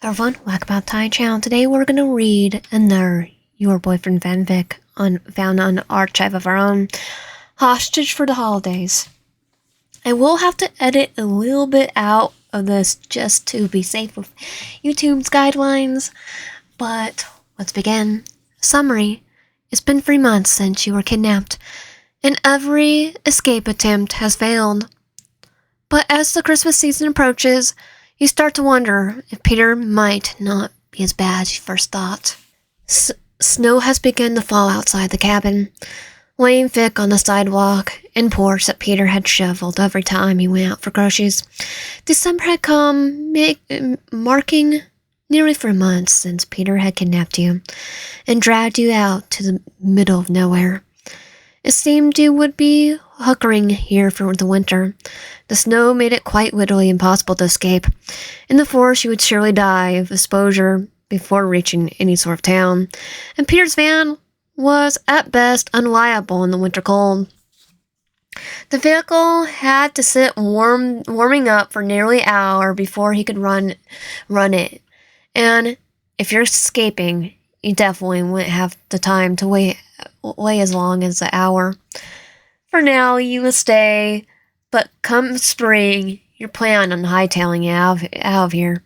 Everyone, welcome back to my channel. Today we're gonna read another Your Boyfriend fanfic found on the archive of our own, Hostage for the Holidays. I will have to edit a little bit out of this just to be safe with YouTube's guidelines, but let's begin. Summary: it's been 3 months since you were kidnapped, and every escape attempt has failed. But as the Christmas season approaches, you start to wonder if Peter might not be as bad as you first thought. Snow has begun to fall outside the cabin, laying thick on the sidewalk and porch that Peter had shoveled every time he went out for groceries. December had come, marking nearly 4 months since Peter had kidnapped you and dragged you out to the middle of nowhere. It seemed you would be hunkering here for the winter. The snow made it quite literally impossible to escape. In the forest, you would surely die of exposure before reaching any sort of town, and Peter's van was, at best, unreliable in the winter cold. The vehicle had to sit warming up for nearly an hour before he could run it, and if you're escaping, you definitely wouldn't have the time to wait as long as an hour. For now, you will stay, but come spring, you're planning on hightailing it out of here.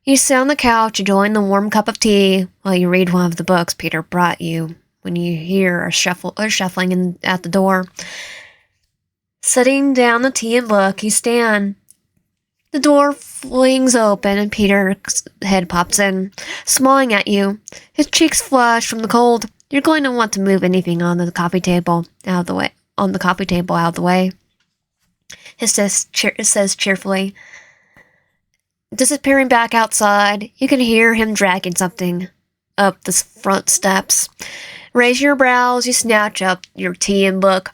You sit on the couch, enjoying the warm cup of tea while you read one of the books Peter brought you when you hear a shuffling at the door. Setting down the tea and book, you stand. The door flings open and Peter's head pops in, smiling at you. His cheeks flush from the cold. You're going to want to move anything on the coffee table out of the way. He says cheerfully. Disappearing back outside, you can hear him dragging something up the front steps. Raising your brows, you snatch up your tea and book,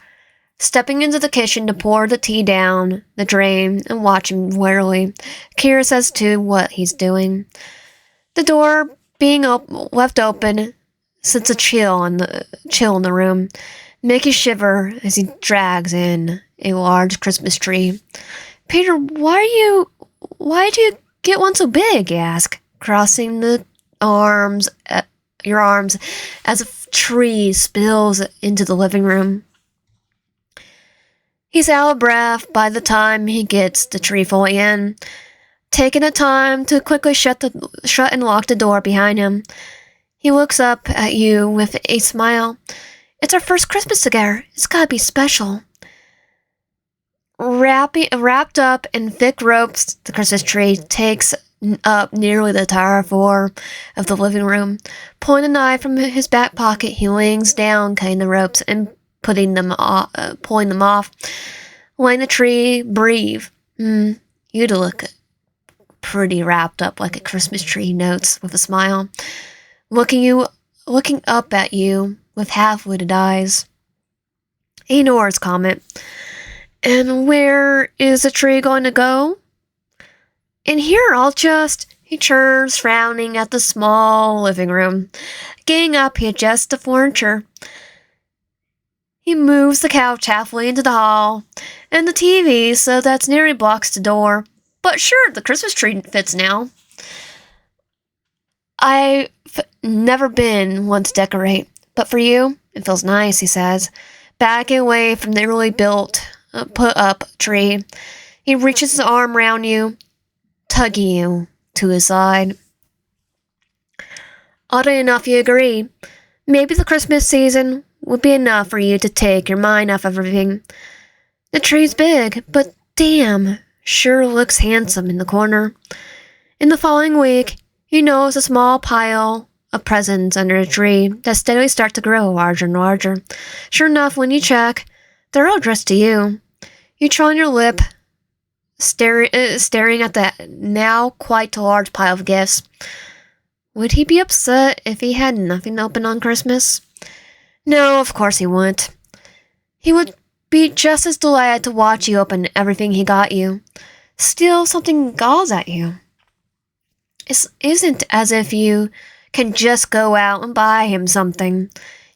stepping into the kitchen to pour the tea down the drain and watch him warily, curious as to what he's doing. The door being left open sends a chill in the room, make you shiver as he drags in a large Christmas tree. Peter, why do you get one so big? You ask, crossing your arms as a tree spills into the living room. He's out of breath by the time he gets the tree fully in, taking the time to quickly shut and lock the door behind him. He looks up at you with a smile. It's our first Christmas together. It's gotta be special. Wrapped up in thick ropes, the Christmas tree takes up nearly the entire floor of the living room. Pulling a knife from his back pocket, he leans down, cutting the ropes and pulling them off. Letting the tree breathe. You'd look pretty wrapped up like a Christmas tree, he notes with a smile. Looking up at you with half-lidded eyes. He ignores his comment. And where is the tree going to go? In here, he turns, frowning at the small living room. Getting up, he adjusts the furniture. He moves the couch halfway into the hall, and the TV so that's nearly blocks the door. But sure, the Christmas tree fits now. I've never been one to decorate, but for you, it feels nice, he says, backing away from the really put-up tree. He reaches his arm around you, tugging you to his side. Oddly enough, you agree. Maybe the Christmas season would be enough for you to take your mind off everything. The tree's big, but damn, sure looks handsome in the corner. In the following week, you notice a small pile of presents under the tree that steadily start to grow larger and larger. Sure enough, when you check, they're all addressed to you. You chew on your lip, staring at the now quite large pile of gifts. Would he be upset if he had nothing open on Christmas? No, of course he wouldn't. He would be just as delighted to watch you open everything he got you. Still, something galls at you. It isn't as if you can just go out and buy him something.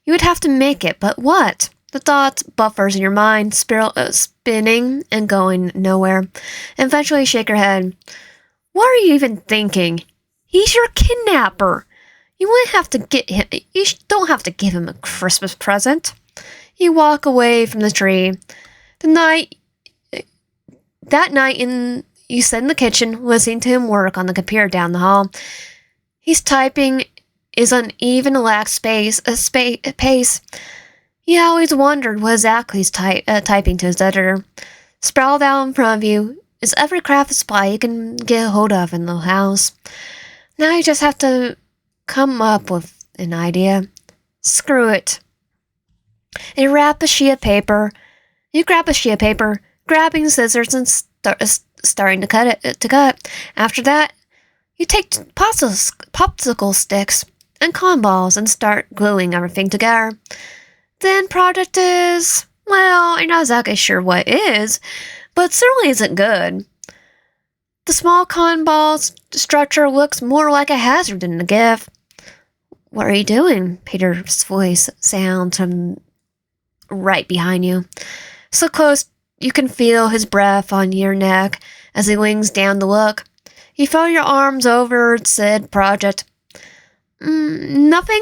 You would have to make it, but what? The thoughts buffers in your mind, spinning and going nowhere. Eventually, you shake your head. What are you even thinking? He's your kidnapper. You wouldn't have to get him. Don't have to give him a Christmas present. You walk away from the tree. That night, you sit in the kitchen, listening to him work on the computer down the hall. He's typing his uneven, relaxed pace. You always wondered what exactly he's typing to his editor. Sprawled out in front of you is every craft supply you can get a hold of in the house. Now you just have to come up with an idea. Screw it. You grab a sheet of paper, grabbing scissors and starting to cut it. After that, you take popsicle sticks and cotton balls and start gluing everything together. Then project is, well, you're not exactly sure what it is, but it certainly isn't good. The small cotton ball structure looks more like a hazard than a gift. What are you doing? Peter's voice sounds from right behind you. So close you can feel his breath on your neck as he leans down to look. You feel your arms over said project. Nothing?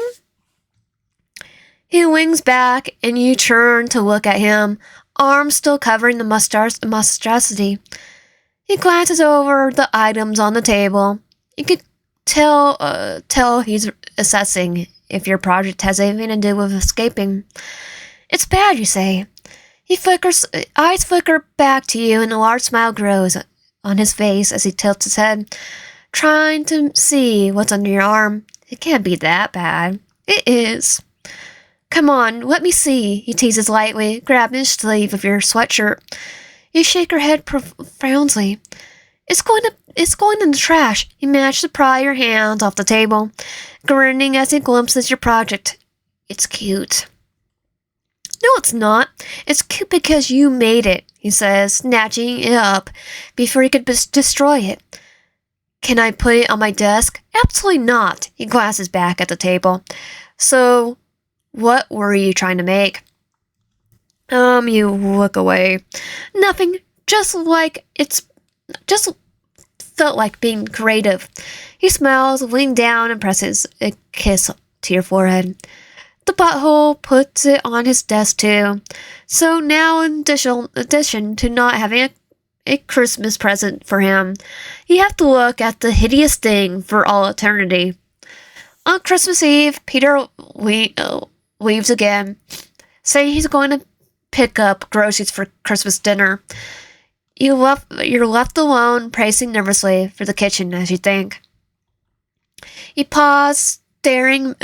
He leans back and you turn to look at him, arms still covering the monstrosity. He glances over the items on the table. You can tell he's assessing if your project has anything to do with escaping. It's bad, you say. Eyes flicker back to you and a large smile grows on his face as he tilts his head, trying to see what's under your arm. It can't be that bad. It is. Come on, let me see, he teases lightly, grabbing the sleeve of your sweatshirt. You shake your head profoundly. It's going in the trash. You manage to pry your hands off the table, grinning as he glimpses your project. It's cute. No, it's not. It's cute because you made it, he says, snatching it up before he could destroy it. Can I put it on my desk? Absolutely not. He glances back at the table. So, what were you trying to make? You look away. Nothing. Just felt like being creative. He smiles, leans down, and presses a kiss to your forehead. The butthole puts it on his desk too. So now, in addition to not having a Christmas present for him, you have to look at the hideous thing for all eternity. On Christmas Eve, Peter leaves again, saying he's going to pick up groceries for Christmas dinner. You're left alone, pacing nervously for the kitchen as you think. You pause, staring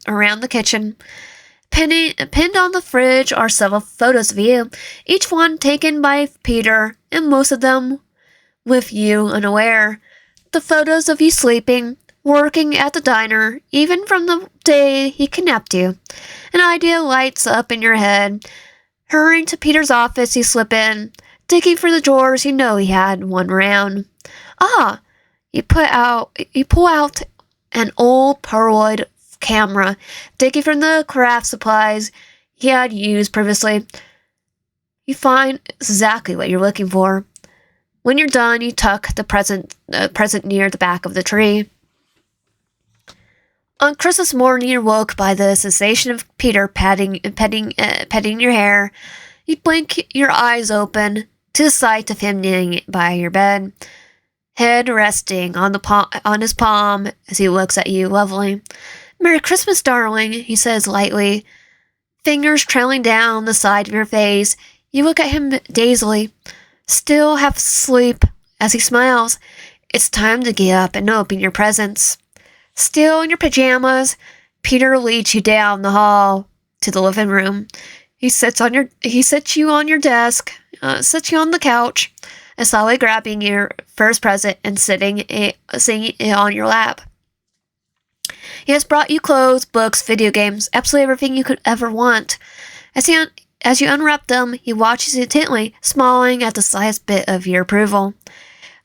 around the kitchen. Pinned on the fridge are several photos of you, each one taken by Peter, and most of them with you unaware. The photos of you sleeping, working at the diner, even from the day he kidnapped you. An idea lights up in your head. Hurrying to Peter's office, you slip in, digging for the drawers. You know he had one around. You pull out an old Polaroid camera, digging from the craft supplies he had used previously. You find exactly what you're looking for. When you're done, you tuck the present near the back of the tree. On Christmas morning, you're woke by the sensation of Peter petting your hair. You blink your eyes open to the sight of him kneeling by your bed, head resting on his palm as he looks at you lovingly. "Merry Christmas, darling," he says lightly, fingers trailing down the side of your face. You look at him dazedly, still half asleep, as he smiles. It's time to get up and open your presents. Still in your pajamas, Peter leads you down the hall to the living room. He sits you on your desk, sits you on the couch, and slowly grabbing your first present and sitting it on your lap. He has brought you clothes, books, video games, absolutely everything you could ever want. As you unwrap them, he watches you intently, smiling at the slightest bit of your approval.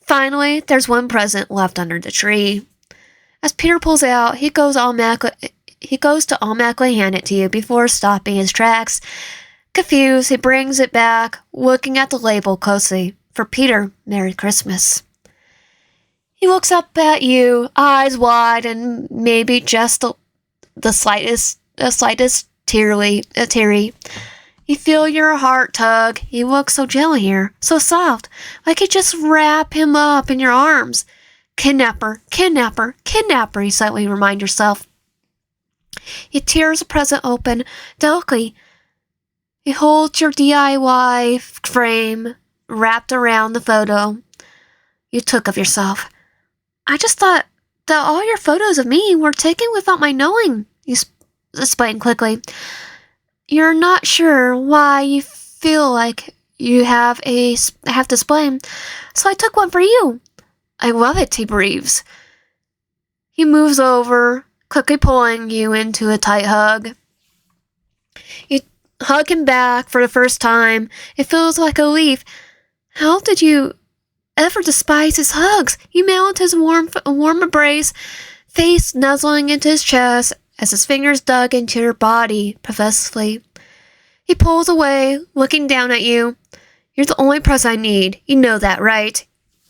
Finally, there's one present left under the tree. As Peter pulls it out, he goes to automatically hand it to you before stopping his tracks. Confused, he brings it back, looking at the label closely. For Peter, Merry Christmas. He looks up at you, eyes wide, and maybe just the slightest teary. You feel your heart tug. He looks so gentle here, so soft, like you just wrap him up in your arms. Kidnapper, kidnapper, kidnapper, you slightly remind yourself. He tears the present open delicately. He holds your DIY frame wrapped around the photo you took of yourself. I just thought that all your photos of me were taken without my knowing, he explained quickly. You're not sure why you feel like you have to display, so I took one for you. I love it, he breathes. He moves over, quickly pulling you into a tight hug. You hug him back for the first time. It feels like a relief. How did you ever despise his hugs? You melt his warm embrace, face nuzzling into his chest as his fingers dug into your body possessively. He pulls away, looking down at you. You're the only present I need. You know that, right?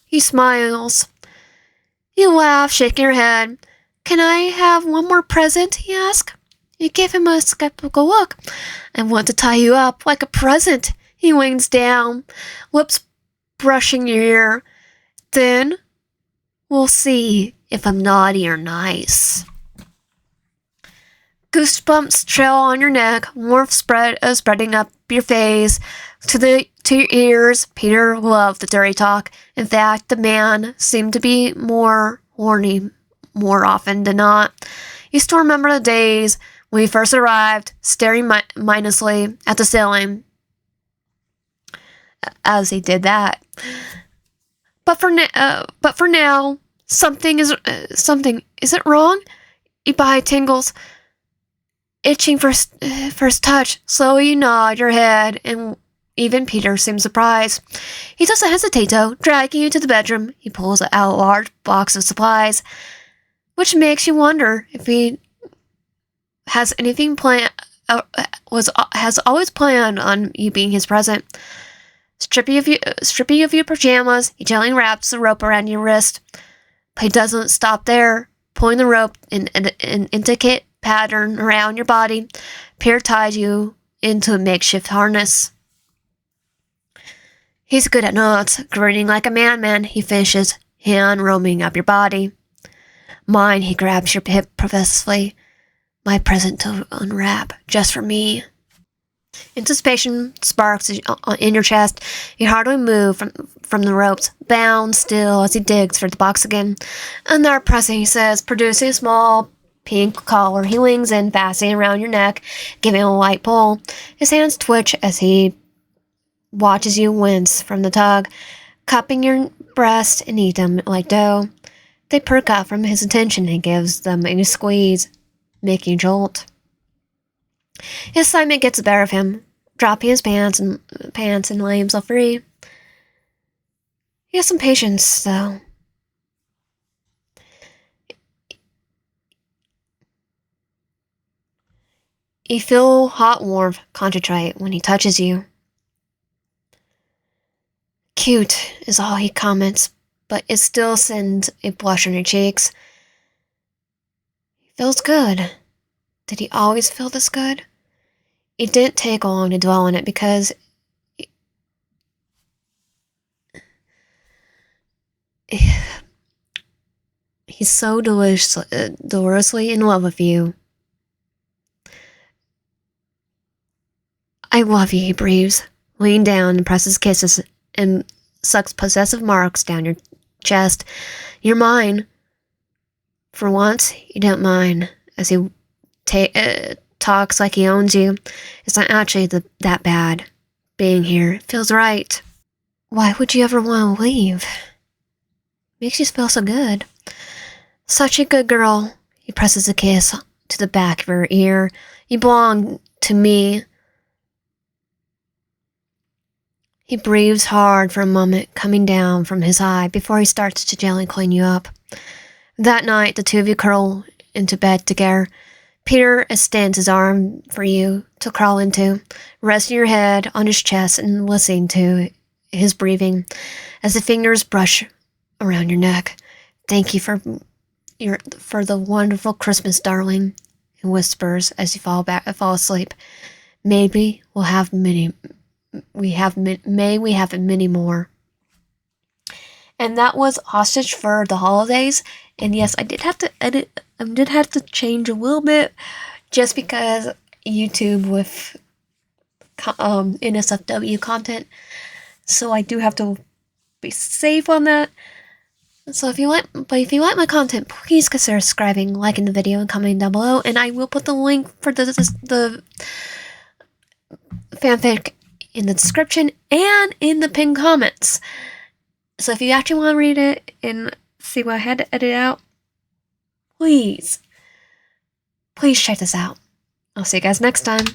He smiles. You laugh, shaking your head. Can I have one more present? He asks. You give him a skeptical look. I want to tie you up like a present. He leans down, lips brushing your ear. Then we'll see if I'm naughty or nice. Goosebumps trail on your neck, warmth spreading up your face to your ears. Peter loved the dirty talk. In fact, the man seemed to be more horny more often than not. You still remember the days when he first arrived, staring mindlessly at the ceiling as he did that. But for now, something isn't wrong. Your body tingles, itching for his touch. Slowly you nod your head, and even Peter seems surprised. He doesn't hesitate, though, dragging you to the bedroom. He pulls out a large box of supplies, which makes you wonder if he has has always planned on you being his present. Stripping of your pajamas, he gently wraps the rope around your wrist. But he doesn't stop there. Pulling the rope in an intricate pattern around your body, Peter ties you into a makeshift harness. He's good at knots, grinning like a madman. He finishes, hand roaming up your body. Mine, he grabs your hip possessively. My present to unwrap, just for me. Anticipation sparks in your chest. You hardly move from the ropes, bound still as he digs for the box again. Another pressing, he says, producing a small pink collar. He leans in, fastening around your neck, giving a light pull. His hands twitch as he watches you wince from the tug, cupping your breast and eat them like dough. They perk up from his attention and gives them a squeeze, making you jolt. His excitement gets the better of him, dropping his pants and laying himself free. He has some patience, though. You feel hot warmth concentrate when he touches you. Cute is all he comments, but it still sends a blush on your cheeks. He feels good. Did he always feel this good? It didn't take long to dwell on it because he's so deliciously in love with you. I love you, he breathes, leaning down and presses kisses and sucks possessive marks down your chest. You're mine. For once, you don't mind as he talks like he owns you. It's not actually that bad. Being here feels right. Why would you ever want to leave? Makes you feel so good. Such a good girl. He presses a kiss to the back of her ear. You belong to me. He breathes hard for a moment, coming down from his eye before he starts to gently clean you up. That night, the two of you curl into bed together. Peter extends his arm for you to crawl into, resting your head on his chest and listening to his breathing as the fingers brush around your neck. Thank you for the wonderful Christmas, darling. It whispers as you fall asleep. Maybe we'll have many. May we have many more. And that was Hostage for the Holidays. And yes, I did have to edit. I did have to change a little bit, just because YouTube with NSFW content. So I do have to be safe on that. So if you like my content, please consider subscribing, liking the video, and commenting down below. And I will put the link for the fanfic in the description and in the pinned comments. So if you actually want to read it and see what I had to edit out, please check this out. I'll see you guys next time.